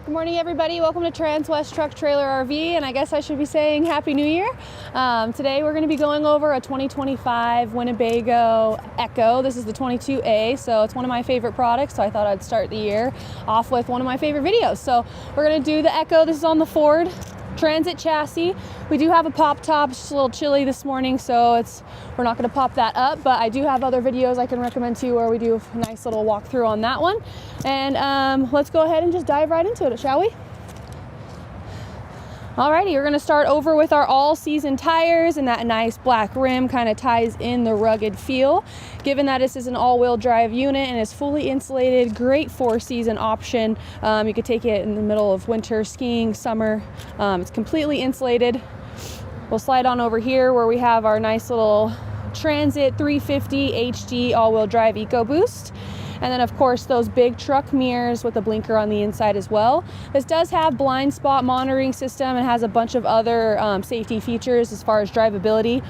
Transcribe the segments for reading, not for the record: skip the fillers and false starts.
Good morning, everybody. Welcome to Transwest Truck Trailer RV, and I guess I should be saying Happy New Year. Today we're going to be going over a 2025 Winnebago EKKO. This is the 22A, so it's one of my favorite products, so I thought I'd start the year off with one of my favorite videos. So we're going to do the EKKO. This is on the Ford Transit chassis. We do have a pop top. It's just a little chilly this morning, so we're not going to pop that up, but I do have other videos I can recommend to you where we do a nice little walkthrough on that one. And let's go ahead and just dive right into it, shall we? Alrighty, we're going to start over with our all-season tires, and that nice black rim kind of ties in the rugged feel. Given that this is an all-wheel drive unit and is fully insulated, great four-season option. You could take it in the middle of winter, skiing, summer. It's completely insulated. We'll slide on over here where we have our nice little Transit 350 HD all-wheel drive EcoBoost. And then of course those big truck mirrors with a blinker on the inside as well. This does have blind spot monitoring system and has a bunch of other safety features as far as drivability,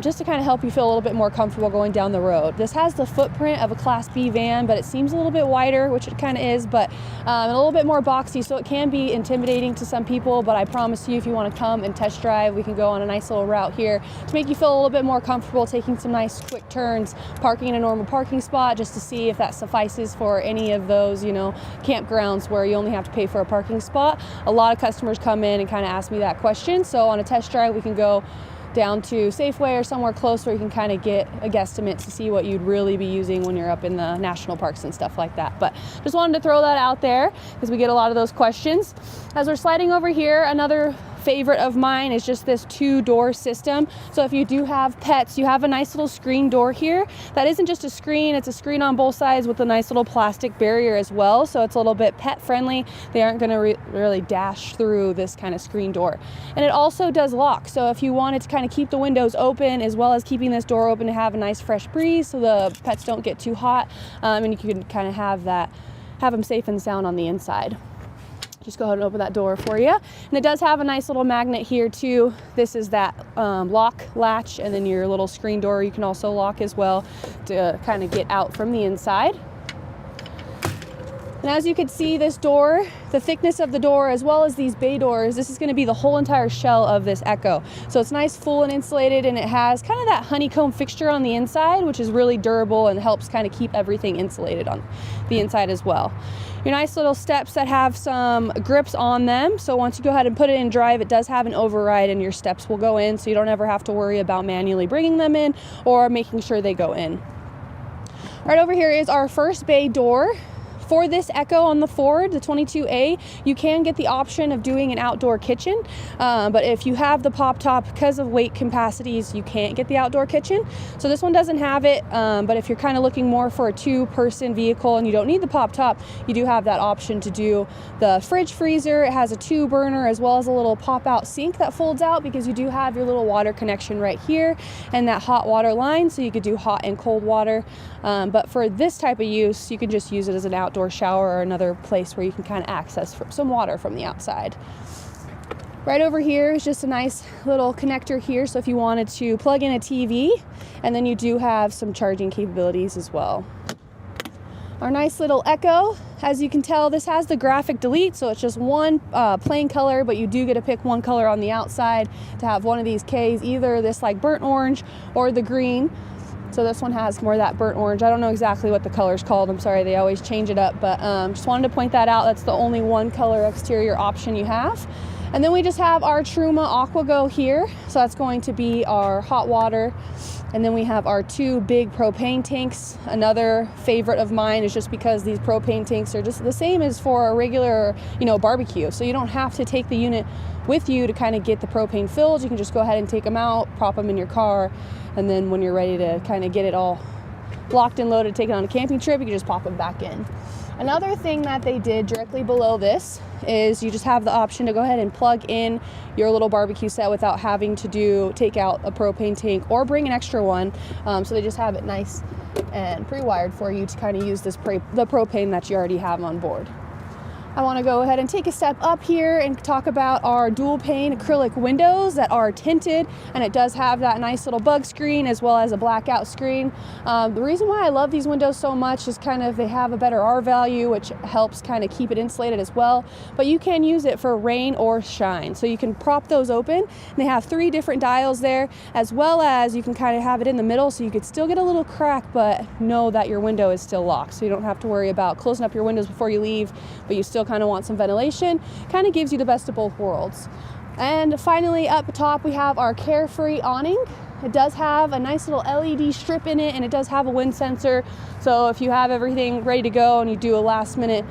just to kind of help you feel a little bit more comfortable going down the road. This has the footprint of a Class B van, but it seems a little bit wider, which it kind of is, but a little bit more boxy, so it can be intimidating to some people, but I promise you, if you want to come and test drive, we can go on a nice little route here to make you feel a little bit more comfortable taking some nice quick turns, parking in a normal parking spot, just to see if that suffices for any of those, campgrounds where you only have to pay for a parking spot. A lot of customers come in and kind of ask me that question. So on a test drive, we can go down to Safeway or somewhere close where you can kind of get a guesstimate to see what you'd really be using when you're up in the national parks and stuff like that. But just wanted to throw that out there because we get a lot of those questions. As we're sliding over here, another favorite of mine is just this two-door system. So if you do have pets, you have a nice little screen door here. That isn't just a screen, it's a screen on both sides with a nice little plastic barrier as well. So it's a little bit pet friendly. They aren't gonna really dash through this kind of screen door. And it also does lock. So if you wanted to kind of keep the windows open as well as keeping this door open to have a nice fresh breeze so the pets don't get too hot, and you can kind of have them safe and sound on the inside. Just go ahead and open that door for you. And it does have a nice little magnet here too. This is that lock latch, and then your little screen door you can also lock as well to kind of get out from the inside. And as you can see, this door, the thickness of the door, as well as these bay doors, this is going to be the whole entire shell of this EKKO. So it's nice, full and insulated, and it has kind of that honeycomb fixture on the inside, which is really durable and helps kind of keep everything insulated on the inside as well. Your nice little steps that have some grips on them. So once you go ahead and put it in drive, it does have an override and your steps will go in, so you don't ever have to worry about manually bringing them in or making sure they go in. Right over here is our first bay door. For this EKKO on the Ford, the 22A, you can get the option of doing an outdoor kitchen, but if you have the pop top, because of weight capacities, you can't get the outdoor kitchen. So this one doesn't have it, but if you're kind of looking more for a two-person vehicle and you don't need the pop top, you do have that option to do the fridge freezer. It has a 2-burner as well as a little pop-out sink that folds out, because you do have your little water connection right here and that hot water line, so you could do hot and cold water. But for this type of use, you can just use it as an outdoor shower or another place where you can kind of access some water from the outside. Right over here is just a nice little connector here, so if you wanted to plug in a TV, and then you do have some charging capabilities as well. Our nice little EKKO, as you can tell, this has the graphic delete, so it's just one plain color, but you do get to pick one color on the outside to have one of these Ks, either this like burnt orange or the green. So this one has more of that burnt orange. I don't know exactly what the color's called. I'm sorry, they always change it up, but just wanted to point that out. That's the only one color exterior option you have. And then we just have our Truma AquaGo here. So that's going to be our hot water. And then we have our 2 big propane tanks. Another favorite of mine is just because these propane tanks are just the same as for a regular, barbecue. So you don't have to take the unit with you to kind of get the propane filled. You can just go ahead and take them out, prop them in your car, and then when you're ready to kind of get it all locked and loaded, take it on a camping trip, you can just pop them back in. Another thing that they did directly below this is you just have the option to go ahead and plug in your little barbecue set without having to take out a propane tank or bring an extra one. So they just have it nice and pre-wired for you to kind of use the propane that you already have on board. I want to go ahead and take a step up here and talk about our dual pane acrylic windows that are tinted, and it does have that nice little bug screen as well as a blackout screen. The reason why I love these windows so much is kind of they have a better R value, which helps kind of keep it insulated as well, but you can use it for rain or shine. So you can prop those open, and they have 3 different dials there, as well as you can kind of have it in the middle so you could still get a little crack but know that your window is still locked, so you don't have to worry about closing up your windows before you leave, but you still kind of want some ventilation. Kind of gives you the best of both worlds. And finally, up top we have our Carefree awning. It does have a nice little LED strip in it, and it does have a wind sensor, so if you have everything ready to go and you do a last minute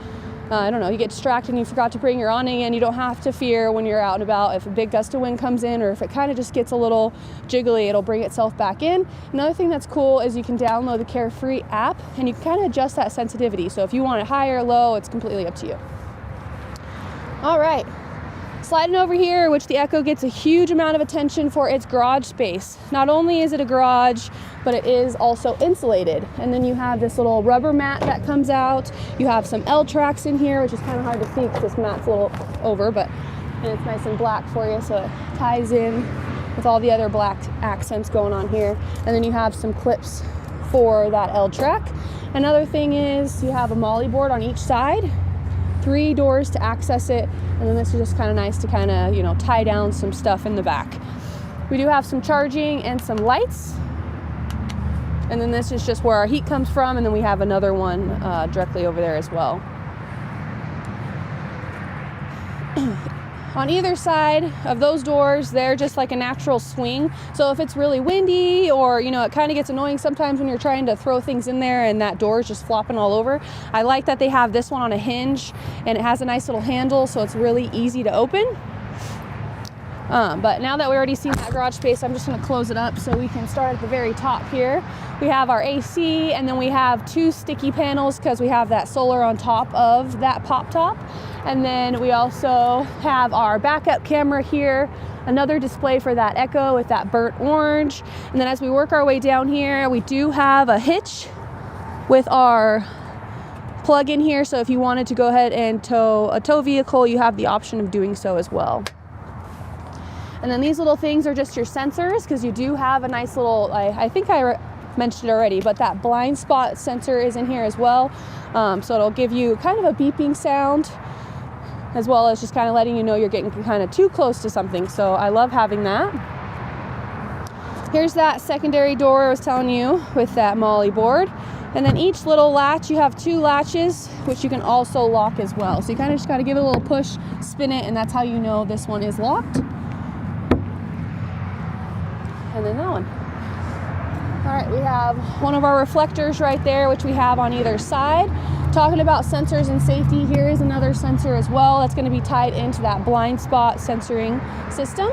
I don't know, you get distracted and you forgot to bring your awning in, you don't have to fear when you're out and about if a big gust of wind comes in, or if it kind of just gets a little jiggly, it'll bring itself back in. Another thing that's cool is you can download the Carefree app, and you can kind of adjust that sensitivity. So if you want it high or low, it's completely up to you. All right, sliding over here, which the EKKO gets a huge amount of attention for its garage space. Not only is it a garage, but it is also insulated. And then you have this little rubber mat that comes out. You have some L tracks in here, which is kind of hard to see because this mat's a little over, but and it's nice and black for you, so it ties in with all the other black accents going on here. And then you have some clips for that L track. Another thing is you have a molly board on each side, 3 doors to access it, and then this is just kind of nice to kind of, you know, tie down some stuff in the back. We do have some charging and some lights, and then this is just where our heat comes from, and then we have another one directly over there as well. On either side of those doors, they're just like a natural swing. So if it's really windy, or, you know, it kind of gets annoying sometimes when you're trying to throw things in there and that door is just flopping all over. I like that they have this one on a hinge, and it has a nice little handle, so it's really easy to open. But now that we already seen that garage space, I'm just going to close it up so we can start at the very top here. We have our AC, and then we have 2 sticky panels because we have that solar on top of that pop top. And then we also have our backup camera here, another display for that EKKO with that burnt orange. And then as we work our way down here, we do have a hitch with our plug in here. So if you wanted to go ahead and tow a tow vehicle, you have the option of doing so as well. And then these little things are just your sensors, because you do have a nice little, I think I mentioned it already, but that blind spot sensor is in here as well. So it'll give you kind of a beeping sound, as well as just kind of letting you know you're getting kind of too close to something. So I love having that. Here's that secondary door I was telling you with that molly board. And then each little latch, you have 2 latches, which you can also lock as well. So you kind of just got to give it a little push, spin it, and that's how you know this one is locked. And then that one. All right, we have one of our reflectors right there, which we have on either side. Talking about sensors and safety, here is another sensor as well that's going to be tied into that blind spot sensoring system.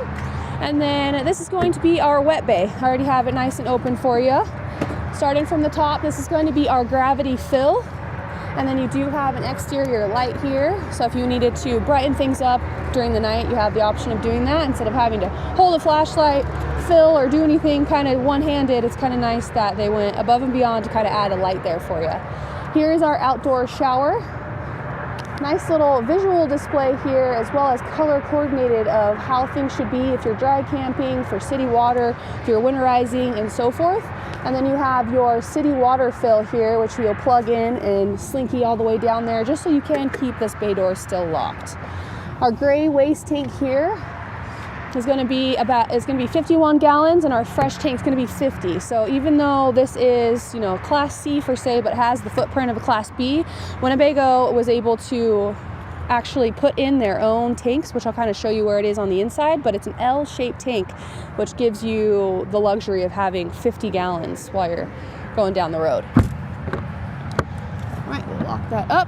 And then this is going to be our wet bay. I already have it nice and open for you. Starting from the top, this is going to be our gravity fill. And then you do have an exterior light here. So if you needed to brighten things up during the night, you have the option of doing that instead of having to hold a flashlight, fill, or do anything kind of one-handed. It's kind of nice that they went above and beyond to kind of add a light there for you. Here is our outdoor shower. Nice little visual display here, as well as color coordinated of how things should be if you're dry camping, for city water, if you're winterizing, and so forth. And then you have your city water fill here, which you'll plug in and slinky all the way down there, just so you can keep this bay door still locked. Our gray waste tank here is going to be 51 gallons, and our fresh tank is going to be 50. So even though this is, you know, class C for say, but has the footprint of a class B, Winnebago was able to actually put in their own tanks, which I'll kind of show you where it is on the inside, but it's an L-shaped tank, which gives you the luxury of having 50 gallons while you're going down the road. All right, we'll lock that up.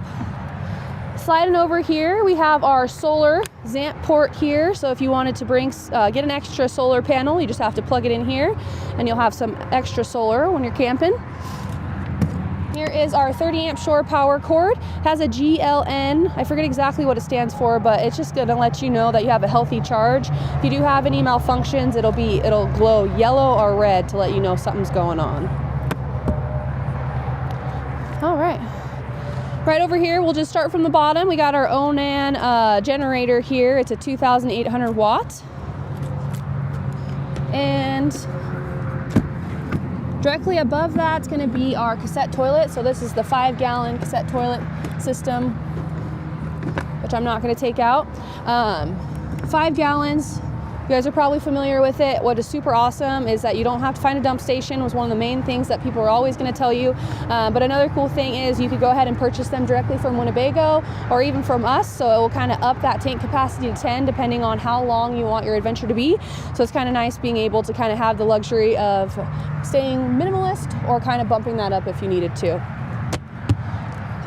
Sliding over here, we have our solar ZAMP port here. So if you wanted to get an extra solar panel, you just have to plug it in here, and you'll have some extra solar when you're camping. Here is our 30 amp shore power cord. It has a GLN. I forget exactly what it stands for, but it's just gonna let you know that you have a healthy charge. If you do have any malfunctions, it'll glow yellow or red to let you know something's going on. All right. Right over here, we'll just start from the bottom. We got our Onan generator here. It's a 2,800 watt. And directly above that's going to be our cassette toilet. So this is the 5-gallon cassette toilet system, which I'm not going to take out. 5 gallons. You guys are probably familiar with it. What is super awesome is that you don't have to find a dump station. Was one of the main things that people are always going to tell you. But another cool thing is you could go ahead and purchase them directly from Winnebago or even from us. So it will kind of up that tank capacity to 10 depending on how long you want your adventure to be. So it's kind of nice being able to kind of have the luxury of staying minimalist or kind of bumping that up if you needed to.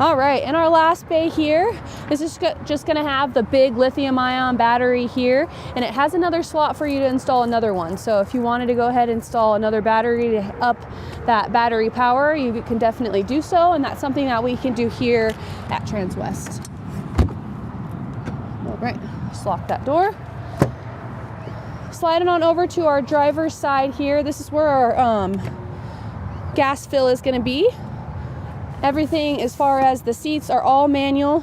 All right, in our last bay here, this is just gonna have the big lithium ion battery here, and it has another slot for you to install another one. So if you wanted to go ahead and install another battery to up that battery power, you can definitely do so, and that's something that we can do here at Transwest. All right, just lock that door. Sliding on over to our driver's side here, this is where our gas fill is gonna be. Everything as far as the seats are all manual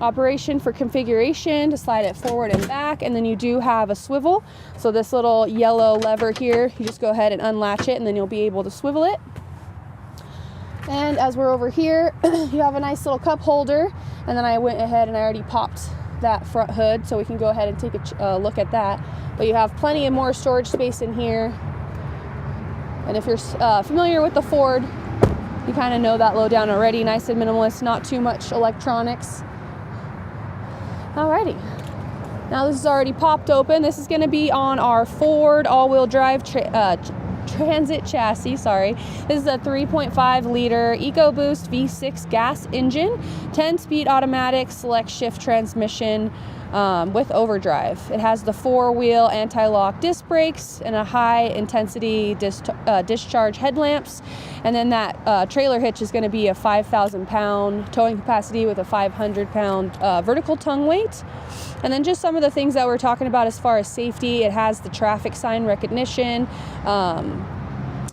operation for configuration to slide it forward and back, and then you do have a swivel. So this little yellow lever here, you just go ahead and unlatch it and then you'll be able to swivel it. And as we're over here, you have a nice little cup holder, and then I went ahead and I already popped that front hood so we can go ahead and take a look at that. But you have plenty of more storage space in here. And if you're familiar with the Ford, you kind of know that lowdown already. Nice and minimalist, not too much electronics. Alrighty. Now this is already popped open. This is going to be on our Ford all-wheel drive transit chassis. Sorry. This is a 3.5 liter EcoBoost V6 gas engine, 10-speed automatic Selectshift transmission with overdrive. It has the 4-wheel anti-lock disc brakes and a high-intensity discharge headlamps. And then that trailer hitch is going to be a 5,000-pound towing capacity with a 500-pound vertical tongue weight. And then just some of the things that we're talking about as far as safety. It has the traffic sign recognition,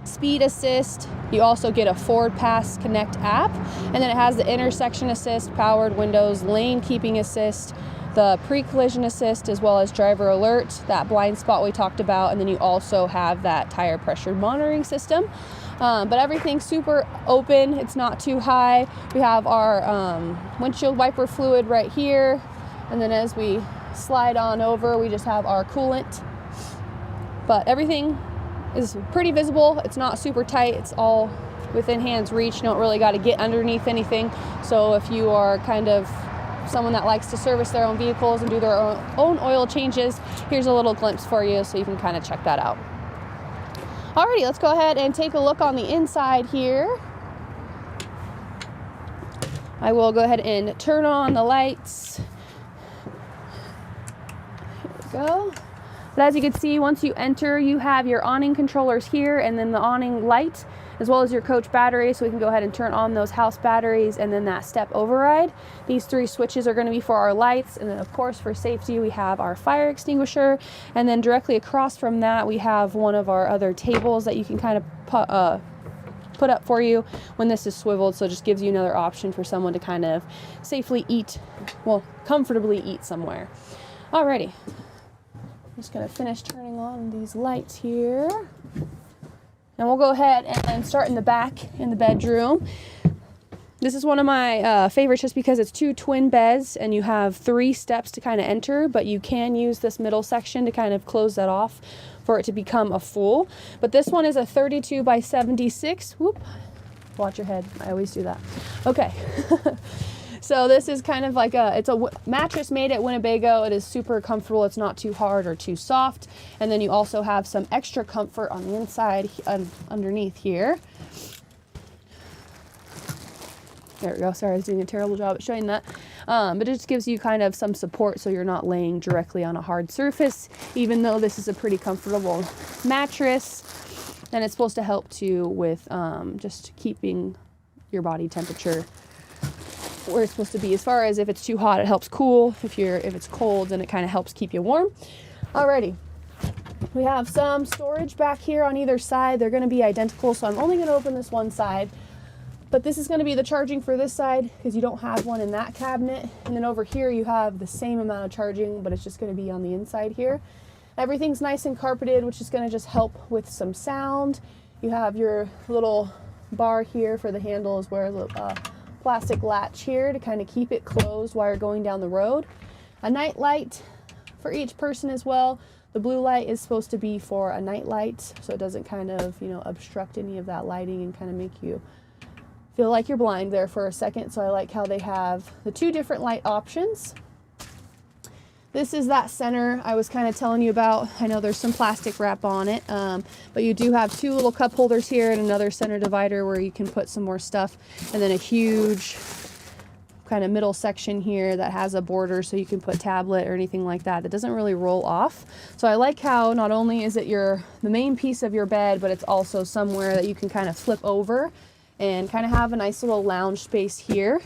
speed assist. You also get a Ford Pass Connect app. And then it has the intersection assist, powered windows, lane keeping assist, the pre-collision assist, as well as driver alert, that blind spot we talked about, and then you also have that tire pressure monitoring system. But everything's super open, it's not too high. We have our windshield wiper fluid right here, and then as we slide on over, we just have our coolant. But everything is pretty visible. It's not super tight, it's all within hand's reach. You don't really got to get underneath anything. So if you are kind of someone that likes to service their own vehicles and do their own oil changes, here's a little glimpse for you so you can kind of check that out. Alrighty, let's go ahead and take a look on the inside here. I will go ahead and turn on the lights. Here we go. But as you can see, once you enter, you have your awning controllers here, and then the awning light, as well as your coach battery, so we can go ahead and turn on those house batteries, and then that step override. These 3 switches are going to be for our lights, and then of course for safety we have our fire extinguisher, and then directly across from that we have one of our other tables that you can kind of put up for you when this is swiveled, so it just gives you another option for someone to kind of safely eat, well, comfortably eat somewhere. Alrighty, I'm just going to finish turning on these lights here. And we'll go ahead and start in the back in the bedroom. This is one of my favorites just because it's 2 twin beds and you have 3 steps to kind of enter, but you can use this middle section to kind of close that off for it to become a full. But this one is a 32 by 76. Whoop. Watch your head. I always do that. Okay. So this is kind of like it's a mattress made at Winnebago. It is super comfortable. It's not too hard or too soft. And then you also have some extra comfort on the inside underneath here. There we go. Sorry, I was doing a terrible job at showing that. But it just gives you kind of some support so you're not laying directly on a hard surface, even though this is a pretty comfortable mattress. And it's supposed to help too with just keeping your body temperature where it's supposed to be. As far as if it's too hot, it helps cool. If it's cold, then it kind of helps keep you warm. Alrighty. We have some storage back here on either side. They're going to be identical, so I'm only going to open this one side. But this is going to be the charging for this side because you don't have one in that cabinet. And then over here you have the same amount of charging, but it's just going to be on the inside here. Everything's nice and carpeted, which is going to just help with some sound. You have your little bar here for the handle, as well as a plastic latch here to kind of keep it closed while you're going down the road. A night light for each person as well. The blue light is supposed to be for a night light, so it doesn't kind of, you know, obstruct any of that lighting and kind of make you feel like you're blind there for a second. So I like how they have the two different light options. This is that center I was kind of telling you about. I know there's some plastic wrap on it, but you do have two little cup holders here and another center divider where you can put some more stuff, and then a huge kind of middle section here that has a border so you can put tablet or anything like that. That doesn't really roll off. So I like how not only is it the main piece of your bed, but it's also somewhere that you can kind of flip over and kind of have a nice little lounge space here.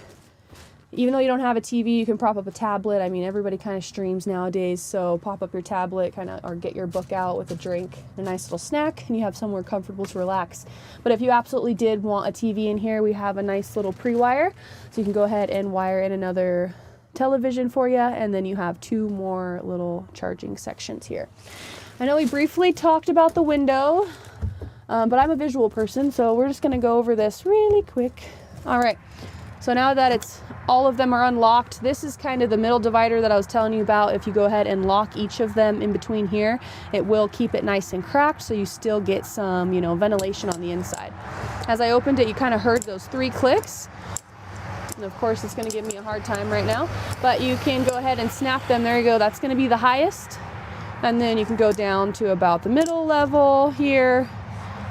Even though you don't have a TV, you can prop up a tablet. I mean, everybody kind of streams nowadays, so pop up your tablet or get your book out with a drink, a nice little snack, and you have somewhere comfortable to relax. But if you absolutely did want a TV in here, we have a nice little pre-wire, so you can go ahead and wire in another television for you, and then you have two more little charging sections here. I know we briefly talked about the window, but I'm a visual person, so we're just going to go over this really quick. All right. So now that all of them are unlocked, this is kind of the middle divider that I was telling you about. If you go ahead and lock each of them in between here, it will keep it nice and cracked, so you still get some, you know, ventilation on the inside. As I opened it, you kind of heard those 3 clicks. And of course, it's going to give me a hard time right now, but you can go ahead and snap them. There you go. That's going to be the highest. And then you can go down to about the middle level here.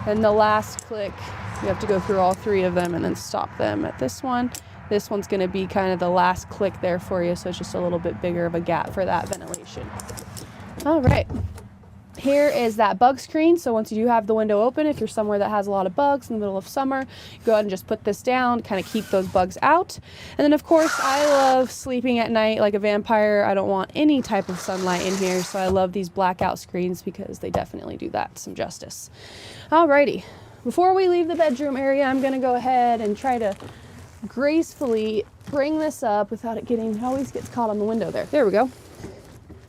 And the last click, you have to go through all 3 of them and then stop them at this one. This one's going to be kind of the last click there for you, so it's just a little bit bigger of a gap for that ventilation. All right. Here is that bug screen. So once you do have the window open, if you're somewhere that has a lot of bugs in the middle of summer, go ahead and just put this down, kind of keep those bugs out. And then of course, I love sleeping at night like a vampire. I don't want any type of sunlight in here, so I love these blackout screens because they definitely do that some justice. Alrighty. Before we leave the bedroom area, I'm going to go ahead and try to gracefully bring this up without it always gets caught on the window there. There we go.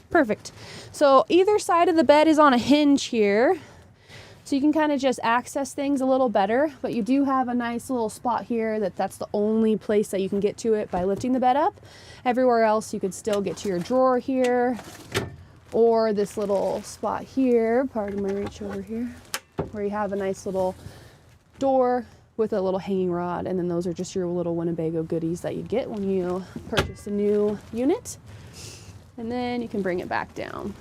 Perfect. So either side of the bed is on a hinge here, so you can kind of just access things a little better, but you do have a nice little spot here that's the only place that you can get to it by lifting the bed up. Everywhere else you could still get to your drawer here, or this little spot here, pardon my reach over here, where you have a nice little door with a little hanging rod, and then those are just your little Winnebago goodies that you get when you purchase a new unit. And then you can bring it back down.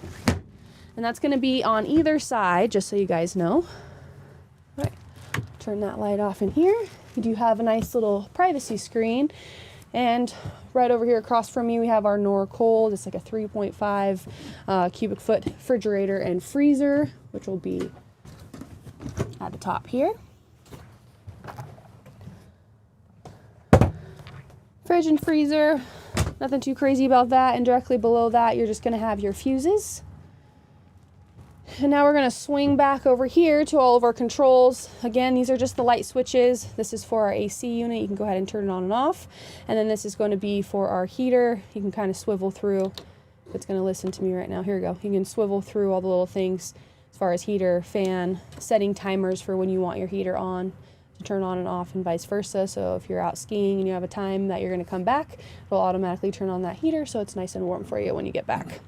And that's going to be on either side, just so you guys know. All right, turn that light off in here. You do have a nice little privacy screen. And right over here across from me, we have our Norcold. It's like a 3.5 cubic foot refrigerator and freezer, which will be at the top here. Fridge and freezer, nothing too crazy about that. And directly below that, you're just going to have your fuses. And now we're going to swing back over here to all of our controls. Again, these are just the light switches. This is for our AC unit. You can go ahead and turn it on and off. And then this is going to be for our heater. You can kind of swivel through. It's going to listen to me right now. Here we go. You can swivel through all the little things as far as heater, fan, setting timers for when you want your heater on to turn on and off, and vice versa. So if you're out skiing and you have a time that you're going to come back, it'll automatically turn on that heater so it's nice and warm for you when you get back.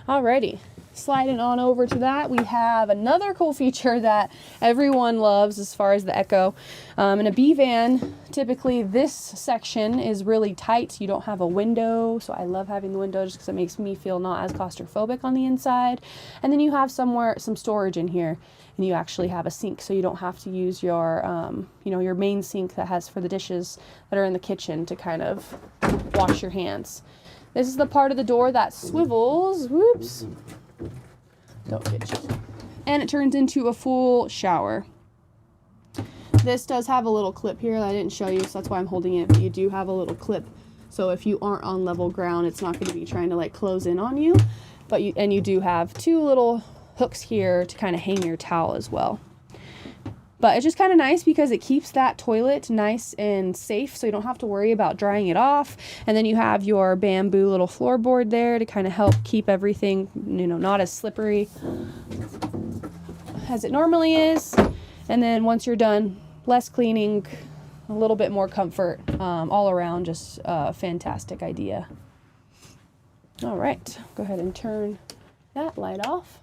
Alrighty. Sliding on over to that, we have another cool feature that everyone loves as far as the EKKO. In a B van, typically this section is really tight. You don't have a window, so I love having the window just because it makes me feel not as claustrophobic on the inside. And then you have some storage in here, and you actually have a sink, so you don't have to use your, your main sink that has for the dishes that are in the kitchen to kind of wash your hands. This is the part of the door that swivels. Whoops. Don't get you. And it turns into a full shower. This does have a little clip here that I didn't show you, so that's why I'm holding it, but you do have a little clip. So if you aren't on level ground, it's not going to be trying to like close in on you. But you do have 2 little hooks here to kind of hang your towel as well. But it's just kind of nice because it keeps that toilet nice and safe, so you don't have to worry about drying it off. And then you have your bamboo little floorboard there to kind of help keep everything, you know, not as slippery as it normally is. And then once you're done, less cleaning, a little bit more comfort, all around, just a fantastic idea. All right, go ahead and turn that light off.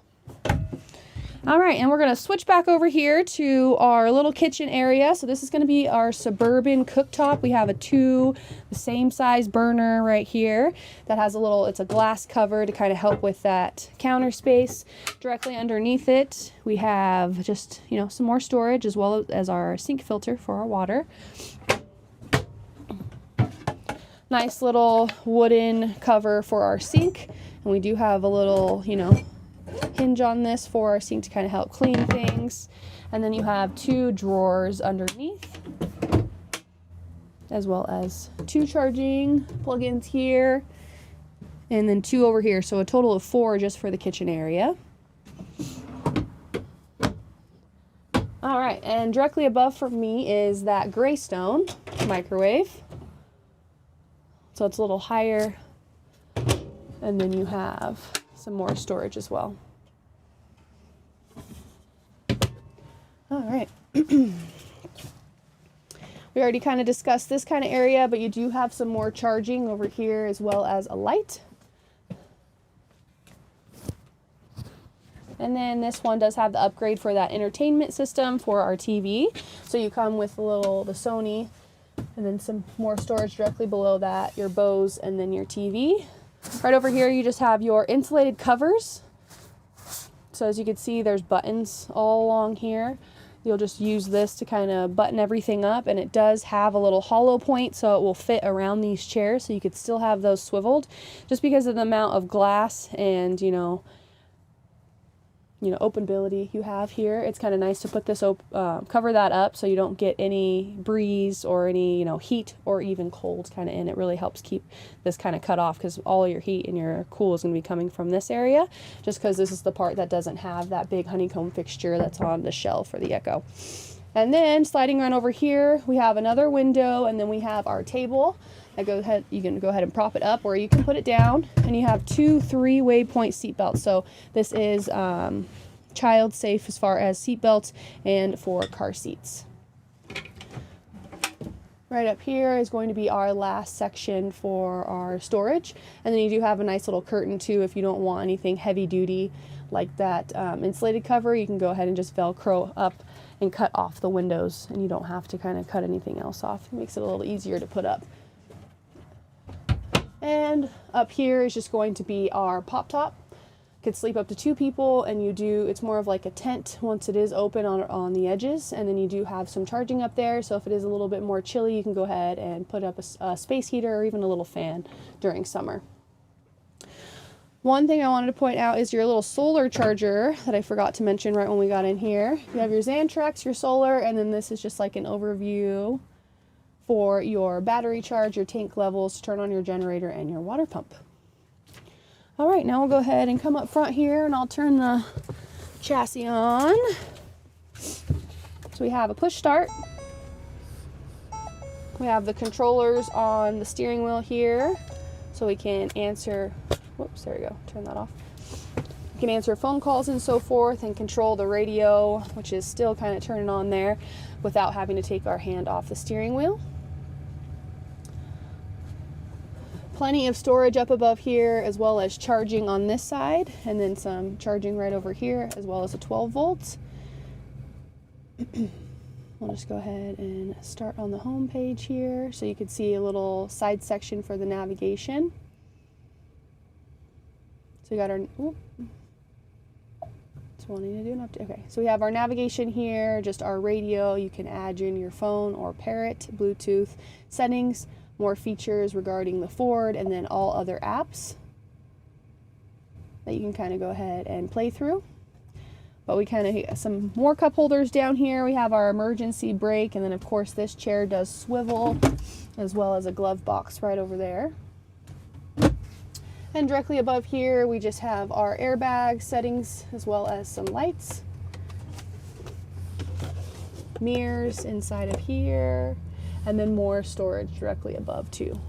All right, and we're gonna switch back over here to our little kitchen area. So this is gonna be our suburban cooktop. We have the same size burner right here that has it's a glass cover to kind of help with that counter space. Directly underneath it, we have just, you know, some more storage as well as our sink filter for our water. Nice little wooden cover for our sink. And we do have a little, you know, hinge on this for our sink to kind of help clean things. And then you have 2 drawers underneath, as well as 2 charging plug-ins here, and then 2 over here. So a total of 4 just for the kitchen area. All right, and directly above from me is that Greystone microwave. So it's a little higher, and then you have some more storage as well. All right. We already kind of discussed this kind of area, but you do have some more charging over here as well as a light. And then this one does have the upgrade for that entertainment system for our TV. So you come with the Sony, and then some more storage directly below that, your Bose, and then your TV. Right over here, you just have your insulated covers. So as you can see, there's buttons all along here. You'll just use this to kind of button everything up, and it does have a little hollow point, so it will fit around these chairs, so you could still have those swiveled. Just because of the amount of glass and, you know, openability you have here, it's kind of nice to put this cover that up so you don't get any breeze or any, you know, heat or even cold kind of in. It really helps keep this kind of cut off, because all your heat and your cool is going to be coming from this area, just because this is the part that doesn't have that big honeycomb fixture that's on the shell for the EKKO. And then sliding around over here, we have another window, and then we have our table. You can go ahead and prop it up, or you can put it down, and you have 2 3-way point seat belts. So this is child safe as far as seat belts and for car seats. Right up here is going to be our last section for our storage, and then you do have a nice little curtain too if you don't want anything heavy duty like that insulated cover. You can go ahead and just Velcro up and cut off the windows, and you don't have to kind of cut anything else off. It makes it a little easier to put up. And up here is just going to be our pop top. Could sleep up to 2 people, and it's more of like a tent once it is open on the edges, and then you do have some charging up there, so if it is a little bit more chilly, you can go ahead and put up a space heater or even a little fan during summer. One thing I wanted to point out is your little solar charger that I forgot to mention right when we got in here. You have your Xantrax, your solar, and then this is just like an overview for your battery charge, your tank levels, to turn on your generator, and your water pump. All right, now we'll go ahead and come up front here, and I'll turn the chassis on. So we have a push start. We have the controllers on the steering wheel here, so we can answer, whoops, there we go, turn that off. We can answer phone calls and so forth, and control the radio, which is still kind of turning on there, without having to take our hand off the steering wheel. Plenty of storage up above here, as well as charging on this side, and then some charging right over here, as well as a 12 volts. We'll just go ahead and start on the home page here, so you can see a little side section for the navigation. So we got our, it's wanting to do an update. Okay, so we have our navigation here, just our radio. You can add in your phone or pair it, Bluetooth settings, more features regarding the Ford, and then all other apps that you can kind of go ahead and play through. But we kind of have some more cup holders down here. We have our emergency brake, and then of course this chair does swivel, as well as a glove box right over there. And directly above here, we just have our airbag settings, as well as some lights. mirrors inside of here, and then more storage directly above too.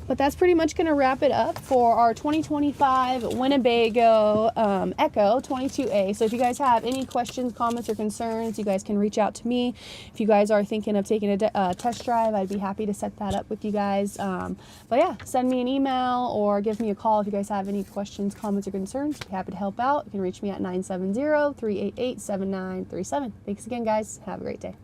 But that's pretty much going to wrap it up for our 2025 Winnebago EKKO 22A. So if you guys have any questions, comments, or concerns, you guys can reach out to me. If you guys are thinking of taking a test drive, I'd be happy to set that up with you guys. But yeah, send me an email or give me a call if you guys have any questions, comments, or concerns. I'd be happy to help out. You can reach me at 970-388-7937. Thanks again, guys. Have a great day.